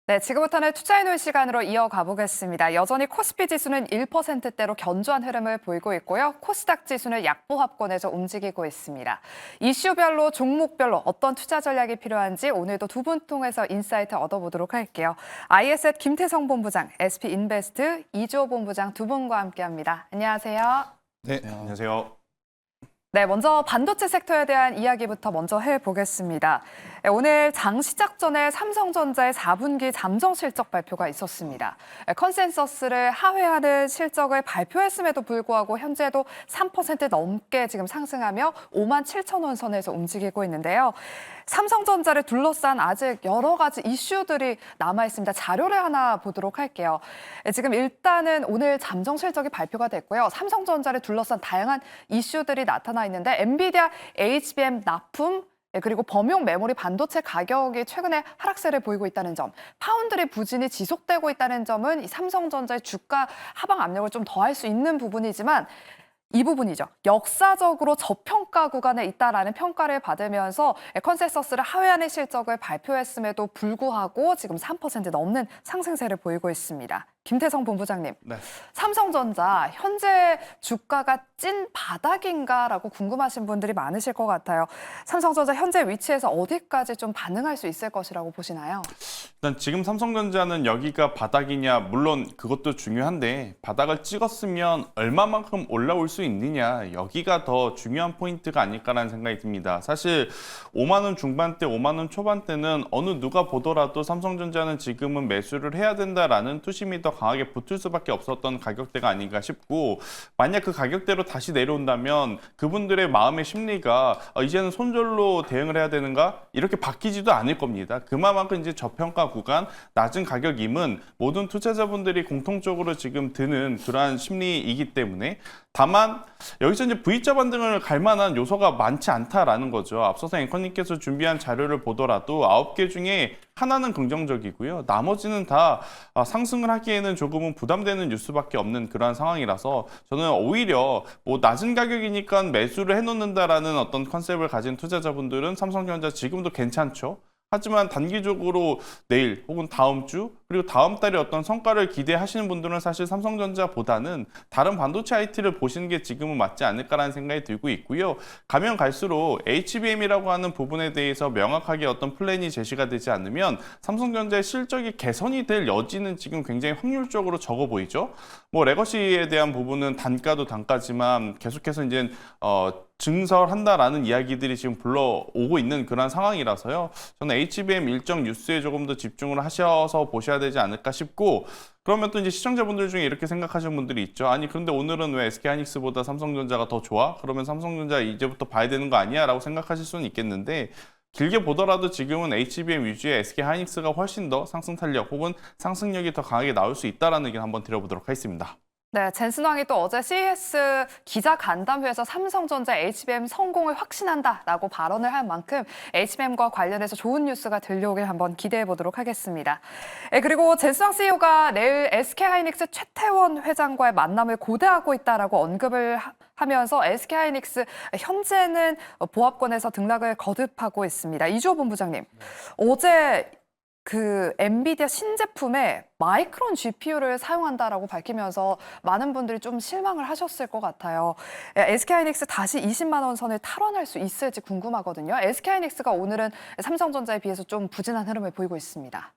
네, 지금부터는 투자해놓은 시간으로 이어가 보겠습니다. 여전히 코스피 지수는 1%대로 견조한 흐름을 보이고 있고요. 코스닥 지수는 약보합권에서 움직이고 있습니다. 이슈별로 종목별로 어떤 투자 전략이 필요한지 오늘도 두 분 통해서 인사이트 얻어보도록 할게요. IS앳 김태성 본부장, SP인베스트 이주호 본부장 두 분과 함께합니다. 안녕하세요. 네, 안녕하세요. 네, 먼저 반도체 섹터에 대한 이야기부터 먼저 해보겠습니다. 오늘 장 시작 전에 삼성전자의 4분기 잠정 실적 발표가 있었습니다. 컨센서스를 하회하는 실적을 발표했음에도 불구하고 현재도 3% 넘게 지금 상승하며 5만 7천 원 선에서 움직이고 있는데요. 삼성전자를 둘러싼 아직 여러 가지 이슈들이 남아 있습니다. 자료를 하나 보도록 할게요. 지금 일단은 오늘 잠정 실적이 발표가 됐고요. 삼성전자를 둘러싼 다양한 이슈들이 나타나 있는데 엔비디아 HBM 납품 그리고 범용 메모리 반도체 가격이 최근에 하락세를 보이고 있다는 점, 파운드리 부진이 지속되고 있다는 점은 이 삼성전자의 주가 하방 압력을 좀 더할 수 있는 부분이지만 이 부분이죠. 역사적으로 저평가 구간에 있다라는 평가를 받으면서 컨센서스를 하회하는 실적을 발표했음에도 불구하고 지금 3% 넘는 상승세를 보이고 있습니다. 김태성 본부장님, 네. 삼성전자 현재 주가가 찐 바닥인가라고 궁금하신 분들이 많으실 것 같아요. 삼성전자 현재 위치에서 어디까지 좀 반응할 수 있을 것이라고 보시나요? 일단 지금 삼성전자는 여기가 바닥이냐, 물론 그것도 중요한데 바닥을 찍었으면 얼마만큼 올라올 수 있느냐, 여기가 더 중요한 포인트가 아닐까라는 생각이 듭니다. 사실 5만 원 중반대, 5만 원 초반대는 어느 누가 보더라도 삼성전자는 지금은 매수를 해야 된다라는 투심이 더 강하게 붙을 수밖에 없었던 가격대가 아닌가 싶고, 만약 그 가격대로 다시 내려온다면 그분들의 마음의 심리가 이제는 손절로 대응을 해야 되는가? 이렇게 바뀌지도 않을 겁니다. 그만큼 이제 저평가 구간, 낮은 가격임은 모든 투자자분들이 공통적으로 지금 드는 그러한 심리이기 때문에, 다만 여기서 이제 V자 반등을 갈 만한 요소가 많지 않다라는 거죠. 앞서서 앵커님께서 준비한 자료를 보더라도 9개 중에 하나는 긍정적이고요. 나머지는 다 상승을 하기에는 조금은 부담되는 뉴스밖에 없는 그러한 상황이라서 저는 오히려 뭐 낮은 가격이니까 매수를 해놓는다라는 어떤 컨셉을 가진 투자자분들은 삼성전자 지금도 괜찮죠. 하지만 단기적으로 내일 혹은 다음 주 그리고 다음 달에 어떤 성과를 기대하시는 분들은 사실 삼성전자보다는 다른 반도체 IT를 보시는 게 지금은 맞지 않을까라는 생각이 들고 있고요. 가면 갈수록 HBM이라고 하는 부분에 대해서 명확하게 어떤 플랜이 제시가 되지 않으면 삼성전자의 실적이 개선이 될 여지는 지금 굉장히 확률적으로 적어 보이죠. 뭐 레거시에 대한 부분은 단가도 단가지만 계속해서 이제 증설한다라는 이야기들이 지금 불러오고 있는 그런 상황이라서요. 저는 HBM 일정 뉴스에 조금 더 집중을 하셔서 보셔야 되지 않을까 싶고, 그러면 또 이제 시청자분들 중에 이렇게 생각하시는 분들이 있죠. 아니 그런데 오늘은 왜 SK하이닉스보다 삼성전자가 더 좋아? 그러면 삼성전자 이제부터 봐야 되는 거 아니야? 라고 생각하실 수는 있겠는데, 길게 보더라도 지금은 HBM 위주의 SK하이닉스가 훨씬 더 상승 탄력 혹은 상승력이 더 강하게 나올 수 있다는 의견 한번 드려보도록 하겠습니다. 네, 젠슨 왕이 또 어제 CES 기자 간담회에서 삼성전자 HBM 성공을 확신한다라고 발언을 한 만큼 HBM과 관련해서 좋은 뉴스가 들려오길 한번 기대해 보도록 하겠습니다. 그리고 젠슨 왕 CEO가 내일 SK하이닉스 최태원 회장과의 만남을 고대하고 있다라고 언급을 하면서 SK하이닉스 현재는 보합권에서 등락을 거듭하고 있습니다. 이주호 본부장님, 어제 엔비디아 신제품에 마이크론 GPU를 사용한다라고 밝히면서 많은 분들이 좀 실망을 하셨을 것 같아요. SK하이닉스 다시 20만 원 선을 탈환할 수 있을지 궁금하거든요. SK하이닉스가 오늘은 삼성전자에 비해서 좀 부진한 흐름을 보이고 있습니다.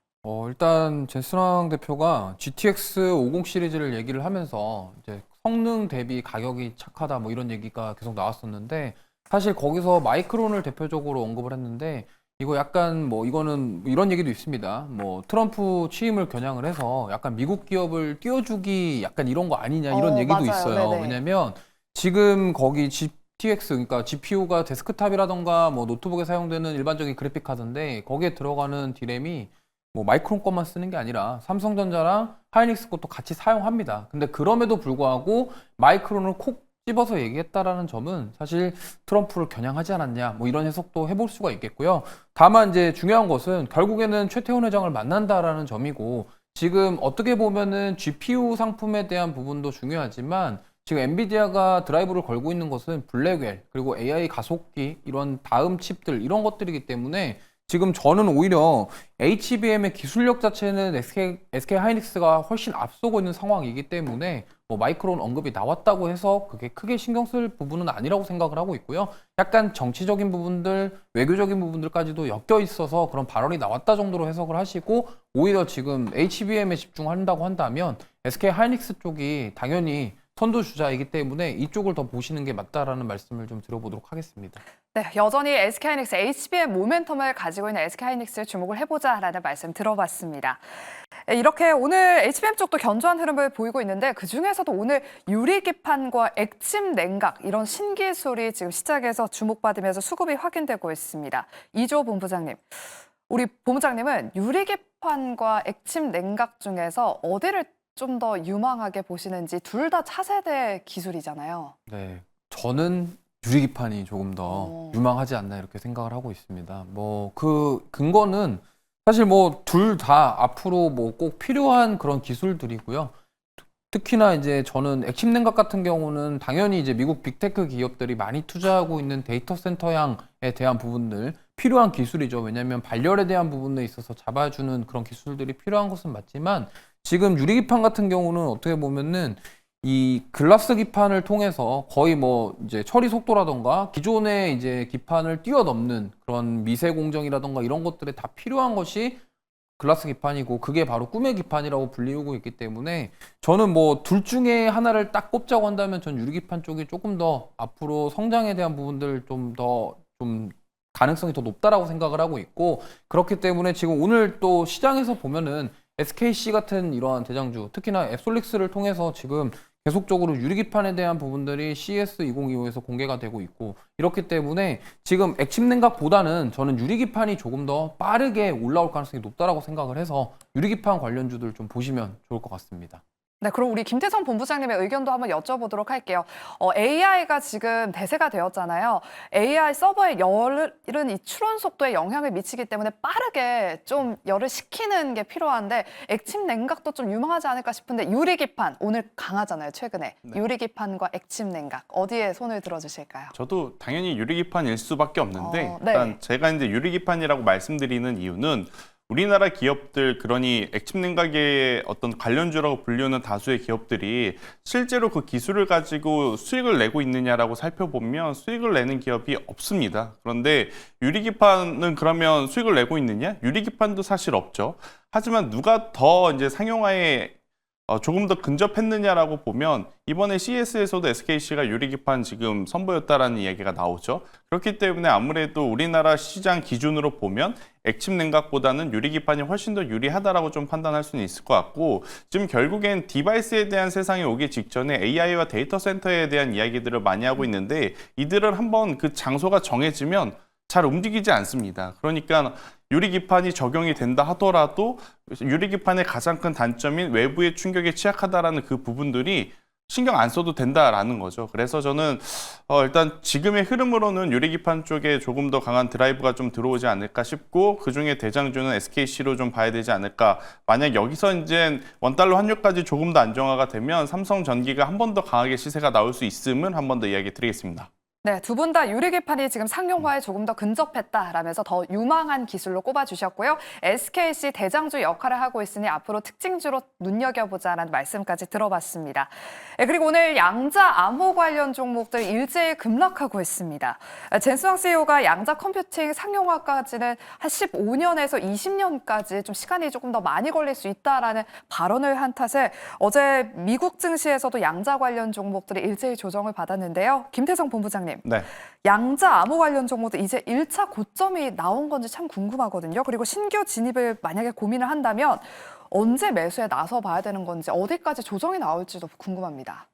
일단 제스랑 대표가 GTX 50 시리즈를 얘기를 하면서 이제 성능 대비 가격이 착하다 뭐 이런 얘기가 계속 나왔었는데, 사실 거기서 마이크론을 대표적으로 언급을 했는데, 이거 약간 뭐 이거는 이런 얘기도 있습니다. 뭐 트럼프 취임을 겨냥을 해서 약간 미국 기업을 띄워주기 약간 이런 거 아니냐 이런 얘기도 맞아요. 있어요. 네네. 왜냐면 지금 거기 GTX 그러니까 GPU가 데스크탑이라던가 뭐 노트북에 사용되는 일반적인 그래픽 카드인데, 거기에 들어가는 디램이 뭐 마이크론 것만 쓰는 게 아니라 삼성전자랑 하이닉스 것도 같이 사용합니다. 근데 그럼에도 불구하고 마이크론을 콕 집어서 얘기했다라는 점은 사실 트럼프를 겨냥하지 않았냐 뭐 이런 해석도 해볼 수가 있겠고요. 다만 이제 중요한 것은 결국에는 최태원 회장을 만난다라는 점이고, 지금 어떻게 보면은 GPU 상품에 대한 부분도 중요하지만 지금 엔비디아가 드라이브를 걸고 있는 것은 블랙웰 그리고 AI 가속기 이런 다음 칩들 이런 것들이기 때문에 지금 저는 오히려 HBM의 기술력 자체는 SK 하이닉스가 훨씬 앞서고 있는 상황이기 때문에 뭐 마이크론 언급이 나왔다고 해서 그게 크게 신경 쓸 부분은 아니라고 생각을 하고 있고요. 약간 정치적인 부분들, 외교적인 부분들까지도 엮여 있어서 그런 발언이 나왔다 정도로 해석을 하시고 오히려 지금 HBM에 집중한다고 한다면 SK 하이닉스 쪽이 당연히 선두주자이기 때문에 이쪽을 더 보시는 게 맞다라는 말씀을 좀 드려보도록 하겠습니다. 네, 여전히 SK하이닉스 HBM 모멘텀을 가지고 있는 SK하이닉스에 주목을 해보자라는 말씀 들어봤습니다. 이렇게 오늘 HBM 쪽도 견조한 흐름을 보이고 있는데 그중에서도 오늘 유리기판과 액침 냉각 이런 신기술이 지금 시장에서 주목받으면서 수급이 확인되고 있습니다. 이조 본부장님, 우리 본부장님은 유리기판과 액침 냉각 중에서 어디를 좀 더 유망하게 보시는지 둘 다 차세대 기술이잖아요. 네, 저는 유리기판이 조금 더 오. 유망하지 않나 이렇게 생각을 하고 있습니다. 뭐 그 근거는 사실 뭐 둘 다 앞으로 뭐 꼭 필요한 그런 기술들이고요. 특히나 이제 저는 액침 냉각 같은 경우는 당연히 이제 미국 빅테크 기업들이 많이 투자하고 있는 데이터 센터 향에 대한 부분들 필요한 기술이죠. 왜냐하면 발열에 대한 부분에 있어서 잡아주는 그런 기술들이 필요한 것은 맞지만 지금 유리기판 같은 경우는 어떻게 보면은 이 글라스 기판을 통해서 거의 뭐 이제 처리 속도라던가 기존의 이제 기판을 뛰어넘는 그런 미세 공정이라던가 이런 것들에 다 필요한 것이 글라스 기판이고 그게 바로 꿈의 기판이라고 불리우고 있기 때문에 저는 뭐 둘 중에 하나를 딱 꼽자고 한다면 전 유리기판 쪽이 조금 더 앞으로 성장에 대한 부분들 좀 가능성이 더 높다라고 생각을 하고 있고 그렇기 때문에 지금 오늘 또 시장에서 보면은 SKC 같은 이러한 대장주 특히나 앱솔릭스를 통해서 지금 계속적으로 유리기판에 대한 부분들이 CES 2025에서 공개가 되고 있고 이렇기 때문에 지금 액침 냉각보다는 저는 유리기판이 조금 더 빠르게 올라올 가능성이 높다라고 생각을 해서 유리기판 관련주들 좀 보시면 좋을 것 같습니다. 네, 그럼 우리 김태성 본부장님의 의견도 한번 여쭤보도록 할게요. AI가 지금 대세가 되었잖아요. AI 서버의 열은 이 추론 속도에 영향을 미치기 때문에 빠르게 좀 열을 식히는 게 필요한데 액침 냉각도 좀 유망하지 않을까 싶은데 유리기판 오늘 강하잖아요, 최근에. 네. 유리기판과 액침 냉각 어디에 손을 들어주실까요? 저도 당연히 유리기판일 수밖에 없는데 네. 일단 제가 이제 유리기판이라고 말씀드리는 이유는 우리나라 기업들 그러니 액침 냉각의 어떤 관련주라고 불리우는 다수의 기업들이 실제로 그 기술을 가지고 수익을 내고 있느냐라고 살펴보면 수익을 내는 기업이 없습니다. 그런데 유리기판은 그러면 수익을 내고 있느냐? 유리기판도 사실 없죠. 하지만 누가 더 이제 상용화에 조금 더 근접했느냐라고 보면 이번에 CES에서도 SKC가 유리기판 지금 선보였다라는 이야기가 나오죠. 그렇기 때문에 아무래도 우리나라 시장 기준으로 보면 액침 냉각보다는 유리기판이 훨씬 더 유리하다라고 좀 판단할 수는 있을 것 같고 지금 결국엔 디바이스에 대한 세상이 오기 직전에 AI와 데이터 센터에 대한 이야기들을 많이 하고 있는데 이들은 한번 그 장소가 정해지면 잘 움직이지 않습니다. 그러니까 유리기판이 적용이 된다 하더라도 유리기판의 가장 큰 단점인 외부의 충격에 취약하다라는 그 부분들이 신경 안 써도 된다라는 거죠. 그래서 저는 일단 지금의 흐름으로는 유리기판 쪽에 조금 더 강한 드라이브가 좀 들어오지 않을까 싶고 그중에 대장주는 SKC로 좀 봐야 되지 않을까. 만약 여기서 이제 원달러 환율까지 조금 더 안정화가 되면 삼성전기가 한 번 더 강하게 시세가 나올 수 있음을 한 번 더 이야기 드리겠습니다. 네, 두 분 다 유리기판이 지금 상용화에 조금 더 근접했다라면서 더 유망한 기술로 꼽아주셨고요. SKC 대장주 역할을 하고 있으니 앞으로 특징주로 눈여겨보자라는 말씀까지 들어봤습니다. 네, 그리고 오늘 양자 암호 관련 종목들 일제히 급락하고 있습니다. 젠스왕 CEO가 양자 컴퓨팅 상용화까지는 한 15년에서 20년까지 좀 시간이 조금 더 많이 걸릴 수 있다라는 발언을 한 탓에 어제 미국 증시에서도 양자 관련 종목들이 일제히 조정을 받았는데요. 김태성 본부장님. 네. 양자 암호 관련 종목도 이제 1차 고점이 나온 건지 참 궁금하거든요. 그리고 신규 진입을 만약에 고민을 한다면 언제 매수에 나서 봐야 되는 건지 어디까지 조정이 나올지도 궁금합니다.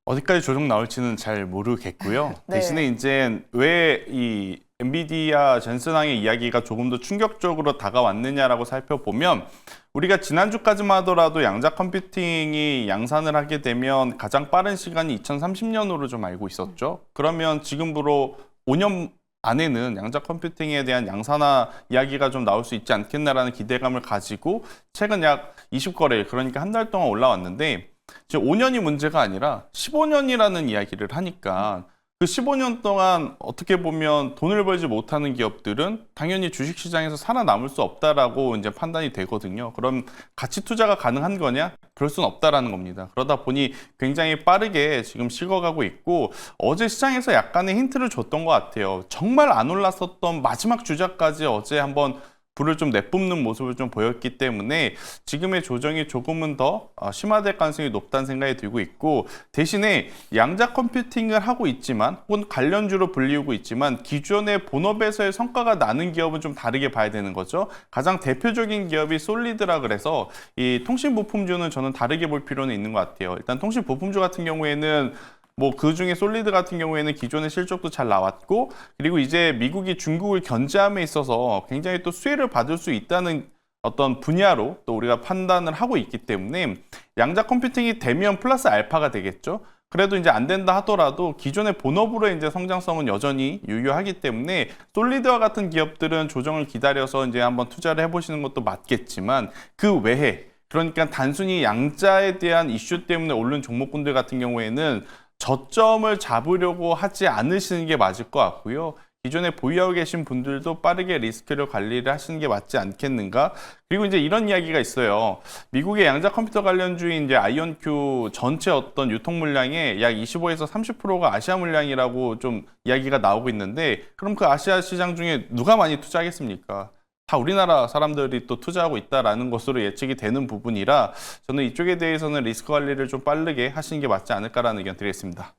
어디까지 조정 나올지는 잘 모르겠고요. 네. 대신에 이제 왜 이 엔비디아 젠슨왕의 이야기가 조금 더 충격적으로 다가왔느냐라고 살펴보면 우리가 지난주까지만 하더라도 양자 컴퓨팅이 양산을 하게 되면 가장 빠른 시간이 2030년으로 좀 알고 있었죠. 그러면 지금으로 5년 안에는 양자 컴퓨팅에 대한 양산화 이야기가 좀 나올 수 있지 않겠나라는 기대감을 가지고 최근 약 20거래일, 그러니까 한 달 동안 올라왔는데 지금 5년이 문제가 아니라 15년이라는 이야기를 하니까 그 15년 동안 어떻게 보면 돈을 벌지 못하는 기업들은 당연히 주식시장에서 살아남을 수 없다라고 이제 판단이 되거든요. 그럼 가치 투자가 가능한 거냐? 그럴 수는 없다라는 겁니다. 그러다 보니 굉장히 빠르게 지금 식어가고 있고 어제 시장에서 약간의 힌트를 줬던 것 같아요. 정말 안 올랐었던 마지막 주자까지 어제 한번 불을 좀 내뿜는 모습을 좀 보였기 때문에 지금의 조정이 조금은 더 심화될 가능성이 높다는 생각이 들고 있고 대신에 양자 컴퓨팅을 하고 있지만 혹은 관련주로 불리우고 있지만 기존의 본업에서의 성과가 나는 기업은 좀 다르게 봐야 되는 거죠. 가장 대표적인 기업이 솔리드라 그래서 이 통신 부품주는 저는 다르게 볼 필요는 있는 것 같아요. 일단 통신 부품주 같은 경우에는 뭐 그 중에 솔리드 같은 경우에는 기존의 실적도 잘 나왔고 그리고 이제 미국이 중국을 견제함에 있어서 굉장히 또 수혜를 받을 수 있다는 어떤 분야로 또 우리가 판단을 하고 있기 때문에 양자 컴퓨팅이 되면 플러스 알파가 되겠죠. 그래도 이제 안 된다 하더라도 기존의 본업으로의 이제 성장성은 여전히 유효하기 때문에 솔리드와 같은 기업들은 조정을 기다려서 이제 한번 투자를 해보시는 것도 맞겠지만 그 외에 그러니까 단순히 양자에 대한 이슈 때문에 오른 종목군들 같은 경우에는 저점을 잡으려고 하지 않으시는 게 맞을 것 같고요. 기존에 보유하고 계신 분들도 빠르게 리스크를 관리를 하시는 게 맞지 않겠는가? 그리고 이제 이런 이야기가 있어요. 미국의 양자 컴퓨터 관련주인 이제 아이온큐 전체 어떤 유통 물량의 약 25에서 30%가 아시아 물량이라고 좀 이야기가 나오고 있는데 그럼 그 아시아 시장 중에 누가 많이 투자하겠습니까? 다 우리나라 사람들이 또 투자하고 있다라는 것으로 예측이 되는 부분이라 저는 이쪽에 대해서는 리스크 관리를 좀 빠르게 하시는 게 맞지 않을까라는 의견 드리겠습니다.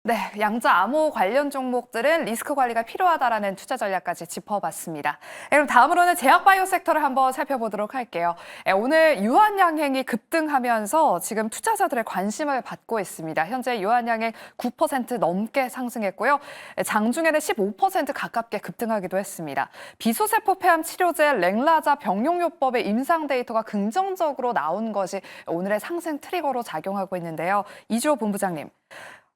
네, 양자 암호 관련 종목들은 리스크 관리가 필요하다라는 투자 전략까지 짚어봤습니다. 그럼 다음으로는 제약바이오 섹터를 한번 살펴보도록 할게요. 오늘 유한양행이 급등하면서 지금 투자자들의 관심을 받고 있습니다. 현재 유한양행 9% 넘게 상승했고요. 장중에는 15% 가깝게 급등하기도 했습니다. 비소세포 폐암 치료제 랭라자 병용요법의 임상 데이터가 긍정적으로 나온 것이 오늘의 상승 트리거로 작용하고 있는데요. 이주호 본부장님.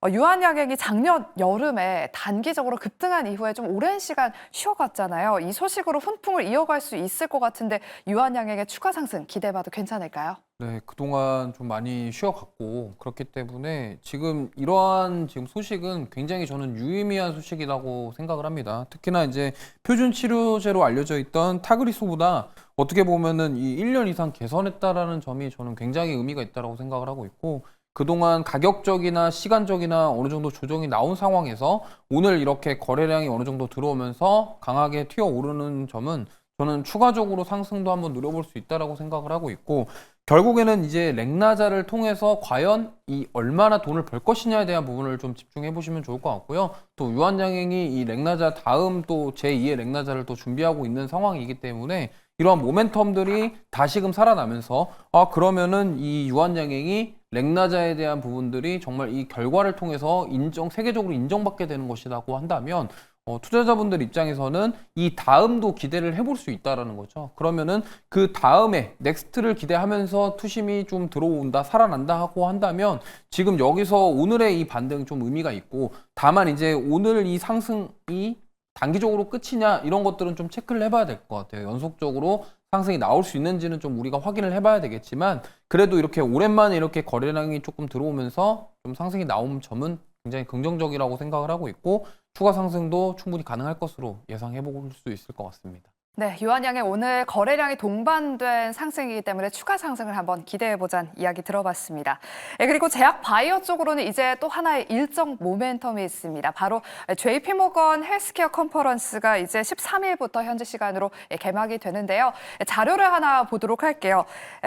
유한양행이 작년 여름에 단기적으로 급등한 이후에 좀 오랜 시간 쉬어갔잖아요. 이 소식으로 훈풍을 이어갈 수 있을 것 같은데 유한양행의 추가 상승 기대해봐도 괜찮을까요? 네, 그동안 좀 많이 쉬어갔고 그렇기 때문에 지금 이러한 지금 소식은 굉장히 저는 유의미한 소식이라고 생각을 합니다. 특히나 이제 표준 치료제로 알려져 있던 타그리소보다 어떻게 보면은 이 1년 이상 개선했다라는 점이 저는 굉장히 의미가 있다고 생각을 하고 있고 그동안 가격적이나 시간적이나 어느 정도 조정이 나온 상황에서 오늘 이렇게 거래량이 어느 정도 들어오면서 강하게 튀어오르는 점은 저는 추가적으로 상승도 한번 누려볼 수 있다고 생각을 하고 있고 결국에는 이제 랭나자를 통해서 과연 이 얼마나 돈을 벌 것이냐에 대한 부분을 좀 집중해 보시면 좋을 것 같고요. 또 유한양행이 이 랭나자 다음 또 제2의 랭나자를 또 준비하고 있는 상황이기 때문에 이러한 모멘텀들이 다시금 살아나면서 그러면은 이 유한양행이 랭나자에 대한 부분들이 정말 이 결과를 통해서 세계적으로 인정받게 되는 것이라고 한다면 투자자분들 입장에서는 이 다음도 기대를 해볼 수 있다라는 거죠. 그러면은 그 다음에 넥스트를 기대하면서 투심이 좀 들어온다, 살아난다 하고 한다면 지금 여기서 오늘의 이 반등 좀 의미가 있고 다만 이제 오늘 이 상승이 단기적으로 끝이냐 이런 것들은 좀 체크를 해봐야 될 것 같아요. 연속적으로 상승이 나올 수 있는지는 좀 우리가 확인을 해봐야 되겠지만 그래도 이렇게 오랜만에 이렇게 거래량이 조금 들어오면서 좀 상승이 나온 점은 굉장히 긍정적이라고 생각을 하고 있고 추가 상승도 충분히 가능할 것으로 예상해 볼 수 있을 것 같습니다. 네, 유한양행 오늘 거래량이 동반된 상승이기 때문에 추가 상승을 한번 기대해보자는 이야기 들어봤습니다. 그리고 제약 바이오 쪽으로는 이제 또 하나의 일정 모멘텀이 있습니다. 바로 JP모건 헬스케어 컨퍼런스가 이제 13일부터 현지 시간으로 개막이 되는데요. 자료를 하나 보도록 할게요.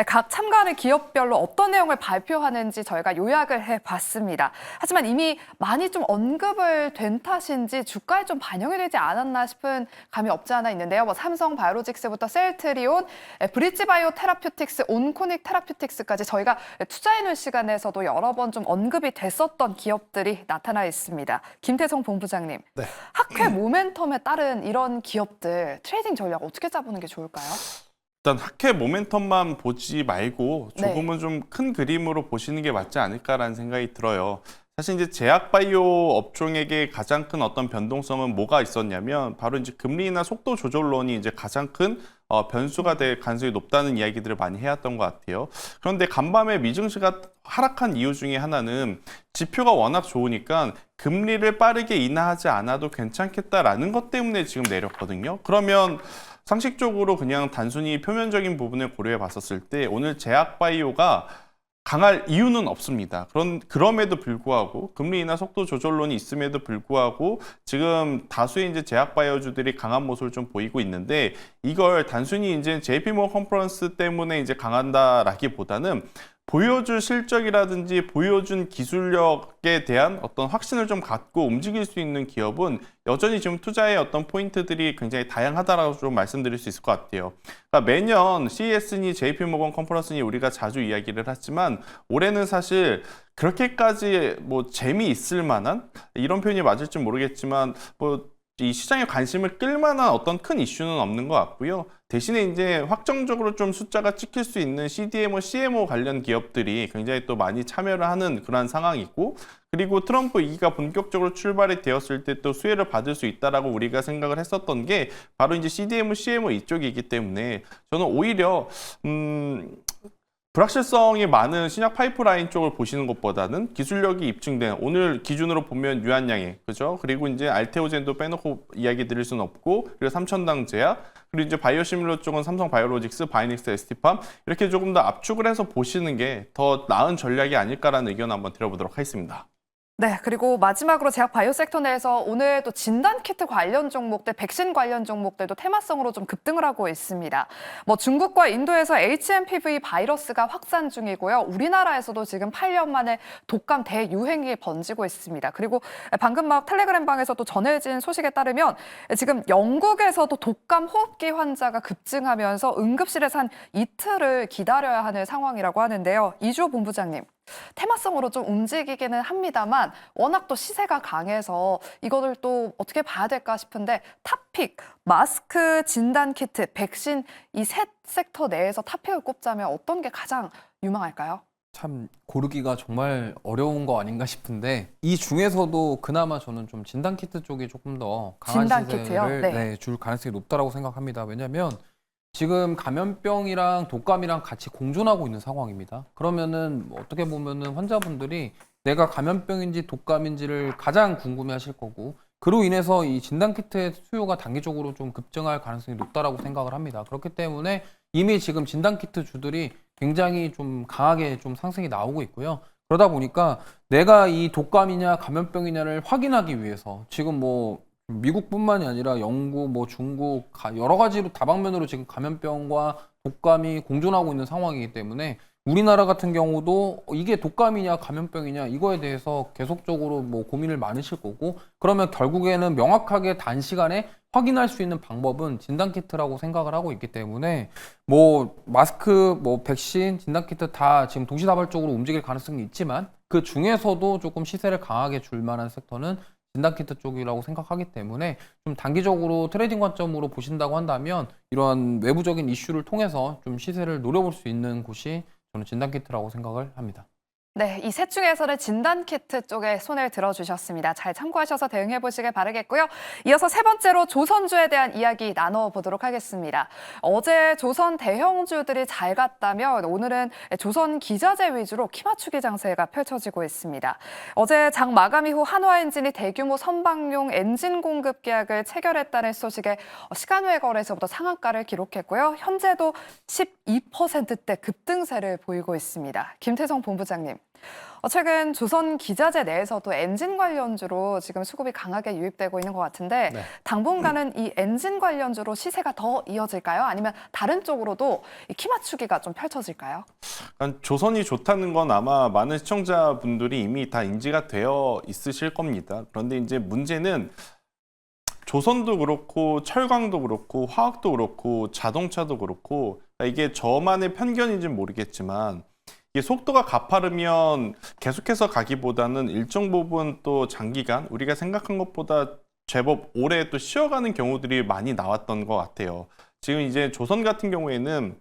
각 참가하는 기업별로 어떤 내용을 발표하는지 저희가 요약을 해봤습니다. 하지만 이미 많이 좀 언급을 된 탓인지 주가에 좀 반영이 되지 않았나 싶은 감이 없지 않아 있는데요. 삼성 바이오로직스부터 셀트리온, 브릿지바이오 테라퓨틱스, 온코닉 테라퓨틱스까지 저희가 투자해놓은 시간에서도 여러 번 좀 언급이 됐었던 기업들이 나타나 있습니다. 김태성 본부장님, 네. 학회 모멘텀에 따른 이런 기업들 트레이딩 전략 어떻게 짜보는 게 좋을까요? 일단 학회 모멘텀만 보지 말고 조금은 네. 좀 큰 그림으로 보시는 게 맞지 않을까라는 생각이 들어요. 사실 이제 제약바이오 업종에게 가장 큰 어떤 변동성은 뭐가 있었냐면 바로 이제 금리나 속도 조절론이 이제 가장 큰 변수가 될 가능성이 높다는 이야기들을 많이 해왔던 것 같아요. 그런데 간밤에 미증시가 하락한 이유 중에 하나는 지표가 워낙 좋으니까 금리를 빠르게 인하하지 않아도 괜찮겠다라는 것 때문에 지금 내렸거든요. 그러면 상식적으로 그냥 단순히 표면적인 부분을 고려해 봤었을 때 오늘 제약바이오가 강할 이유는 없습니다. 그럼에도 불구하고 금리 인하 속도 조절론이 있음에도 불구하고 지금 다수의 이제 제약바이오주들이 강한 모습을 좀 보이고 있는데 이걸 단순히 이제 JP모건 컨퍼런스 때문에 이제 강한다라기보다는 보여줄 실적이라든지 보여준 기술력에 대한 어떤 확신을 좀 갖고 움직일 수 있는 기업은 여전히 지금 투자의 어떤 포인트들이 굉장히 다양하다라고 좀 말씀드릴 수 있을 것 같아요. 그러니까 매년 CES니 JP모건 컨퍼런스니 우리가 자주 이야기를 하지만 올해는 사실 그렇게까지 뭐 재미있을 만한 이런 표현이 맞을지 모르겠지만 이 시장의 관심을 끌만한 어떤 큰 이슈는 없는 것 같고요. 대신에 이제 확정적으로 좀 숫자가 찍힐 수 있는 CDMO, CMO 관련 기업들이 굉장히 또 많이 참여를 하는 그런 상황이고, 그리고 트럼프 2기가 본격적으로 출발이 되었을 때 또 수혜를 받을 수 있다라고 우리가 생각을 했었던 게 바로 이제 CDMO, CMO 이쪽이기 때문에 저는 오히려 불확실성이 많은 신약 파이프라인 쪽을 보시는 것보다는 기술력이 입증된 오늘 기준으로 보면 유한양행, 그죠? 그리고 이제 알테오젠도 빼놓고 이야기 드릴 수는 없고, 그리고 삼천당 제약, 그리고 이제 바이오시밀러 쪽은 삼성 바이오로직스, 바이닉스, ST팜 이렇게 조금 더 압축을 해서 보시는 게 더 나은 전략이 아닐까라는 의견 한번 드려보도록 하겠습니다. 네, 그리고 마지막으로 제약 바이오 섹터 내에서 오늘 또 진단키트 관련 종목들, 백신 관련 종목들도 테마성으로 좀 급등을 하고 있습니다. 뭐 중국과 인도에서 HMPV 바이러스가 확산 중이고요. 우리나라에서도 지금 8년 만에 독감 대유행이 번지고 있습니다. 그리고 방금 막 텔레그램방에서 또 전해진 소식에 따르면 지금 영국에서도 독감 호흡기 환자가 급증하면서 응급실에서 한 이틀을 기다려야 하는 상황이라고 하는데요. 이주호 본부장님. 테마성으로 좀 움직이기는 합니다만 워낙 또 시세가 강해서 이거를 또 어떻게 봐야 될까 싶은데 탑픽, 마스크, 진단키트, 백신 이 셋 섹터 내에서 탑픽을 꼽자면 어떤 게 가장 유망할까요? 참 고르기가 정말 어려운 거 아닌가 싶은데 이 중에서도 그나마 저는 좀 진단키트 쪽이 조금 더 강한 진단키트요? 시세를 네. 줄 가능성이 높다라고 생각합니다. 왜냐하면 지금 감염병이랑 독감이랑 같이 공존하고 있는 상황입니다. 그러면은 뭐 어떻게 보면은 환자분들이 내가 감염병인지 독감인지를 가장 궁금해하실 거고, 그로 인해서 이 진단키트의 수요가 단기적으로 좀 급증할 가능성이 높다라고 생각을 합니다. 그렇기 때문에 이미 지금 진단키트 주들이 굉장히 좀 강하게 좀 상승이 나오고 있고요. 그러다 보니까 내가 이 독감이냐 감염병이냐를 확인하기 위해서 지금 뭐 미국뿐만이 아니라 영국, 뭐 중국 여러 가지로 다방면으로 지금 감염병과 독감이 공존하고 있는 상황이기 때문에 우리나라 같은 경우도 이게 독감이냐 감염병이냐 이거에 대해서 계속적으로 뭐 고민을 많으실 거고, 그러면 결국에는 명확하게 단시간에 확인할 수 있는 방법은 진단키트라고 생각을 하고 있기 때문에 뭐 마스크, 뭐 백신, 진단키트 다 지금 동시다발적으로 움직일 가능성이 있지만 그 중에서도 조금 시세를 강하게 줄 만한 섹터는 진단키트 쪽이라고 생각하기 때문에 좀 단기적으로 트레이딩 관점으로 보신다고 한다면 이러한 외부적인 이슈를 통해서 좀 시세를 노려볼 수 있는 곳이 저는 진단키트라고 생각을 합니다. 네, 이 셋 중에서는 진단키트 쪽에 손을 들어주셨습니다. 잘 참고하셔서 대응해 보시길 바라겠고요. 이어서 세 번째로 조선주에 대한 이야기 나눠보도록 하겠습니다. 어제 조선 대형주들이 잘 갔다면 오늘은 조선 기자재 위주로 키맞추기 장세가 펼쳐지고 있습니다. 어제 장 마감 이후 한화엔진이 대규모 선박용 엔진 공급 계약을 체결했다는 소식에 시간외 거래소부터 상한가를 기록했고요. 현재도 12%대 급등세를 보이고 있습니다. 김태성 본부장님. 최근 조선 기자재 내에서도 엔진 관련주로 지금 수급이 강하게 유입되고 있는 것 같은데 네. 당분간은 이 엔진 관련주로 시세가 더 이어질까요? 아니면 다른 쪽으로도 이 키 맞추기가 좀 펼쳐질까요? 조선이 좋다는 건 아마 많은 시청자분들이 이미 다 인지가 되어 있으실 겁니다. 그런데 이제 문제는 조선도 그렇고 철강도 그렇고 화학도 그렇고 자동차도 그렇고 이게 저만의 편견인지는 모르겠지만 이게 속도가 가파르면 계속해서 가기보다는 일정 부분 또 장기간 우리가 생각한 것보다 제법 오래 또 쉬어가는 경우들이 많이 나왔던 것 같아요. 지금 이제 조선 같은 경우에는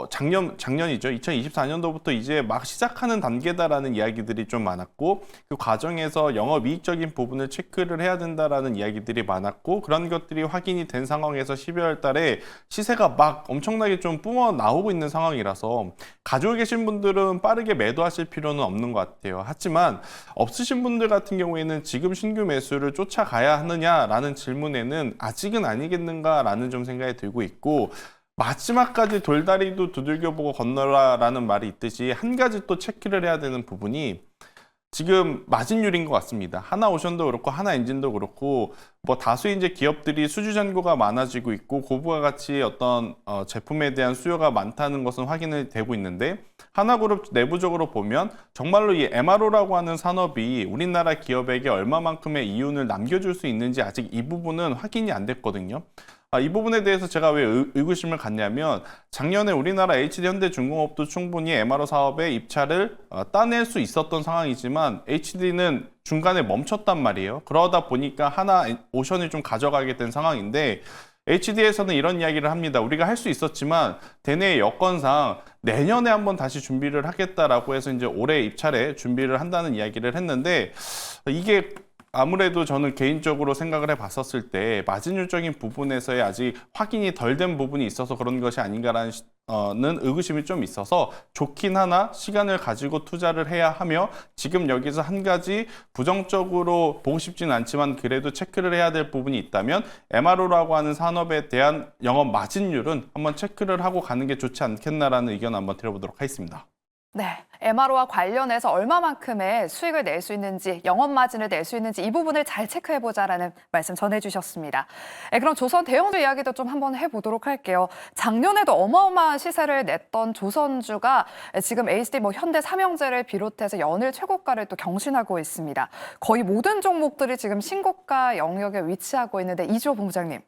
작년이죠. 2024년도부터 이제 막 시작하는 단계다라는 이야기들이 좀 많았고, 그 과정에서 영업이익적인 부분을 체크를 해야 된다라는 이야기들이 많았고, 그런 것들이 확인이 된 상황에서 12월 달에 시세가 막 엄청나게 좀 뿜어 나오고 있는 상황이라서 가지고 계신 분들은 빠르게 매도하실 필요는 없는 것 같아요. 하지만 없으신 분들 같은 경우에는 지금 신규 매수를 쫓아가야 하느냐라는 질문에는 아직은 아니겠는가라는 좀 생각이 들고 있고, 마지막까지 돌다리도 두들겨보고 건너라라는 말이 있듯이 한 가지 또 체크를 해야 되는 부분이 지금 마진율인 것 같습니다. 하나오션도 그렇고 하나엔진도 그렇고 뭐 다수 이제 기업들이 수주 잔고가 많아지고 있고 고부가 가치 어떤 제품에 대한 수요가 많다는 것은 확인이 되고 있는데, 하나그룹 내부적으로 보면 정말로 이 MRO라고 하는 산업이 우리나라 기업에게 얼마만큼의 이윤을 남겨줄 수 있는지 아직 이 부분은 확인이 안 됐거든요. 이 부분에 대해서 제가 왜 의구심을 갖냐면, 작년에 우리나라 HD현대중공업도 충분히 MRO 사업에 입찰을 따낼 수 있었던 상황이지만 HD는 중간에 멈췄단 말이에요. 그러다 보니까 하나오션을 좀 가져가게 된 상황인데, HD에서는 이런 이야기를 합니다. 우리가 할 수 있었지만 대내 여건상 내년에 한번 다시 준비를 하겠다라고 해서 이제 올해 입찰에 준비를 한다는 이야기를 했는데, 이게 아무래도 저는 개인적으로 생각을 해봤었을 때 마진율적인 부분에서의 아직 확인이 덜 된 부분이 있어서 그런 것이 아닌가라는 의구심이 좀 있어서, 좋긴 하나 시간을 가지고 투자를 해야 하며, 지금 여기서 한 가지 부정적으로 보고 싶진 않지만 그래도 체크를 해야 될 부분이 있다면 MRO라고 하는 산업에 대한 영업 마진율은 한번 체크를 하고 가는 게 좋지 않겠나라는 의견 한번 드려보도록 하겠습니다. 네, MRO와 관련해서 얼마만큼의 수익을 낼 수 있는지, 영업 마진을 낼 수 있는지 이 부분을 잘 체크해보자라는 말씀 전해주셨습니다. 그럼 조선 대형주 이야기도 좀 한번 해보도록 할게요. 작년에도 어마어마한 시세를 냈던 조선주가 지금 HD, 현대, 삼형제를 비롯해서 연일 최고가를 또 경신하고 있습니다. 거의 모든 종목들이 지금 신고가 영역에 위치하고 있는데, 이주호 본부장님,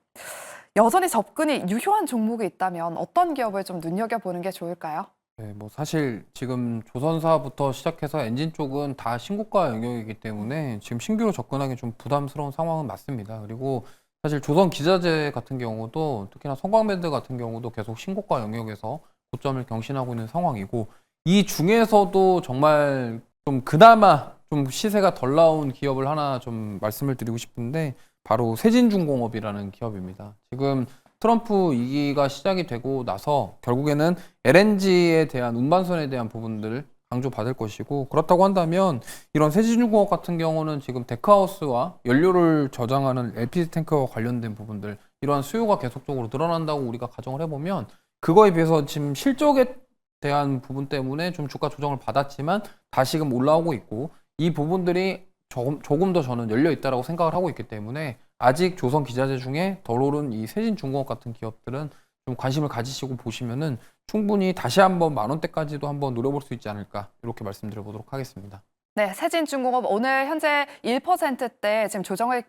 여전히 접근이 유효한 종목이 있다면 어떤 기업을 좀 눈여겨보는 게 좋을까요? 네, 사실 지금 조선사부터 시작해서 엔진 쪽은 다 신고가 영역이기 때문에 지금 신규로 접근하기 좀 부담스러운 상황은 맞습니다. 그리고 사실 조선 기자재 같은 경우도, 특히나 성광밴드 같은 경우도 계속 신고가 영역에서 고점을 경신하고 있는 상황이고, 이 중에서도 정말 좀 그나마 좀 시세가 덜 나온 기업을 하나 좀 말씀을 드리고 싶은데, 바로 세진중공업이라는 기업입니다. 지금 트럼프 2기가 시작이 되고 나서 결국에는 LNG에 대한 운반선에 대한 부분들을 강조받을 것이고, 그렇다고 한다면 이런 세진중공업 같은 경우는 지금 데크하우스와 연료를 저장하는 LPG 탱크와 관련된 부분들, 이러한 수요가 계속적으로 늘어난다고 우리가 가정을 해보면, 그거에 비해서 지금 실적에 대한 부분 때문에 좀 주가 조정을 받았지만 다시금 올라오고 있고, 이 부분들이 조금 더 저는 열려 있다라고 생각을 하고 있기 때문에, 아직 조선 기자재 중에 덜 오른 이 세진중공업 같은 기업들은 좀 관심을 가지시고 보시면은 충분히 다시 한번 10,000원대까지도 한번 노려볼 수 있지 않을까, 이렇게 말씀드려보도록 하겠습니다. 네, 세진중공업 오늘 현재 1%대 지금 조정을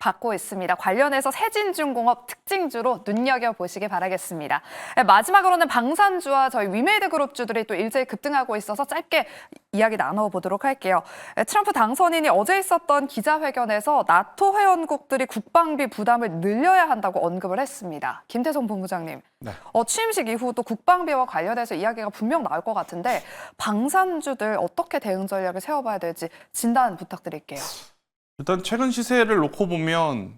받고 있습니다. 관련해서 세진중공업 특징주로 눈여겨보시기 바라겠습니다. 마지막으로는 방산주와 저희 위메이드 그룹주들이 또 일제히 급등하고 있어서 짧게 이야기 나눠보도록 할게요. 트럼프 당선인이 어제 있었던 기자회견에서 나토 회원국들이 국방비 부담을 늘려야 한다고 언급을 했습니다. 김태성 본부장님, 네. 취임식 이후 또 국방비와 관련해서 이야기가 분명 나올 것 같은데, 방산주들 어떻게 대응 전략을 세워봐야 될지 진단 부탁드릴게요. 일단 최근 시세를 놓고 보면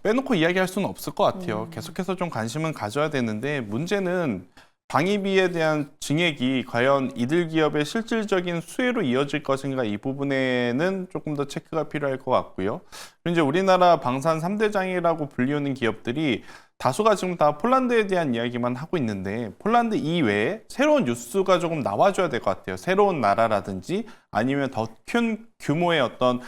빼놓고 이야기할 수는 없을 것 같아요. 계속해서 좀 관심은 가져야 되는데, 문제는 방위비에 대한 증액이 과연 이들 기업의 실질적인 수혜로 이어질 것인가, 이 부분에는 조금 더 체크가 필요할 것 같고요. 그리고 이제 우리나라 방산 3대장이라고 불리우는 기업들이 다수가 지금 다 폴란드에 대한 이야기만 하고 있는데, 폴란드 이외에 새로운 뉴스가 조금 나와줘야 될 것 같아요. 새로운 나라라든지 아니면 더 큰 규모의 어떤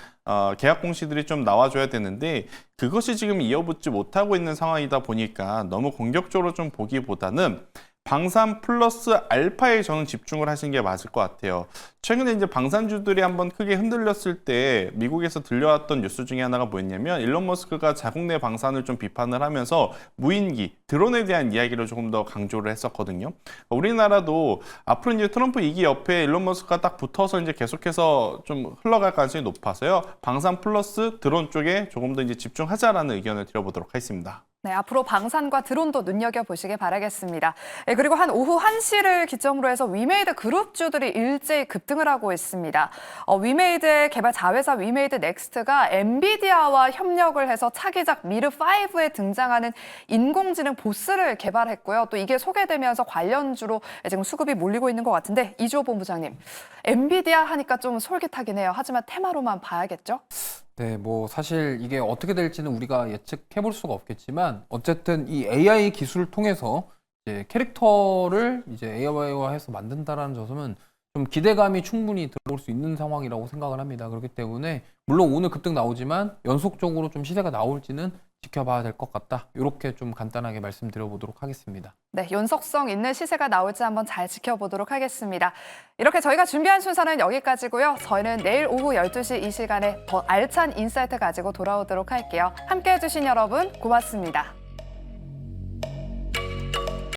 계약 공시들이 좀 나와줘야 되는데, 그것이 지금 이어붙지 못하고 있는 상황이다 보니까 너무 공격적으로 좀 보기보다는 방산 플러스 알파에 저는 집중을 하시는 게 맞을 것 같아요. 최근에 이제 방산주들이 한번 크게 흔들렸을 때 미국에서 들려왔던 뉴스 중에 하나가 뭐였냐면, 일론 머스크가 자국 내 방산을 좀 비판을 하면서 무인기, 드론에 대한 이야기를 조금 더 강조를 했었거든요. 우리나라도 앞으로 이제 트럼프 2기 옆에 일론 머스크가 딱 붙어서 이제 계속해서 좀 흘러갈 가능성이 높아서요. 방산 플러스 드론 쪽에 조금 더 이제 집중하자라는 의견을 드려보도록 하겠습니다. 네, 앞으로 방산과 드론도 눈여겨보시길 바라겠습니다. 그리고 한 오후 1시를 기점으로 해서 위메이드 그룹주들이 일제히 급등을 하고 있습니다. 위메이드의 개발 자회사 위메이드 넥스트가 엔비디아와 협력을 해서 차기작 미르5에 등장하는 인공지능 보스를 개발했고요. 또 이게 소개되면서 관련주로 지금 수급이 몰리고 있는 것 같은데 이주호 본부장님, 엔비디아 하니까 좀 솔깃하긴 해요. 하지만 테마로만 봐야겠죠? 네, 뭐 사실 이게 어떻게 될지는 우리가 예측해 볼 수가 없겠지만 어쨌든 이 AI 기술을 통해서 이제 캐릭터를 이제 AI화해서 만든다라는 점은 좀 기대감이 충분히 들어올 수 있는 상황이라고 생각을 합니다. 그렇기 때문에 물론 오늘 급등 나오지만 연속적으로 좀 시세가 나올지는 지켜봐야 될 것 같다. 이렇게 좀 간단하게 말씀드려보도록 하겠습니다. 네, 연속성 있는 시세가 나올지 한번 잘 지켜보도록 하겠습니다. 이렇게 저희가 준비한 순서는 여기까지고요. 저희는 내일 오후 12시 이 시간에 더 알찬 인사이트 가지고 돌아오도록 할게요. 함께해 주신 여러분 고맙습니다.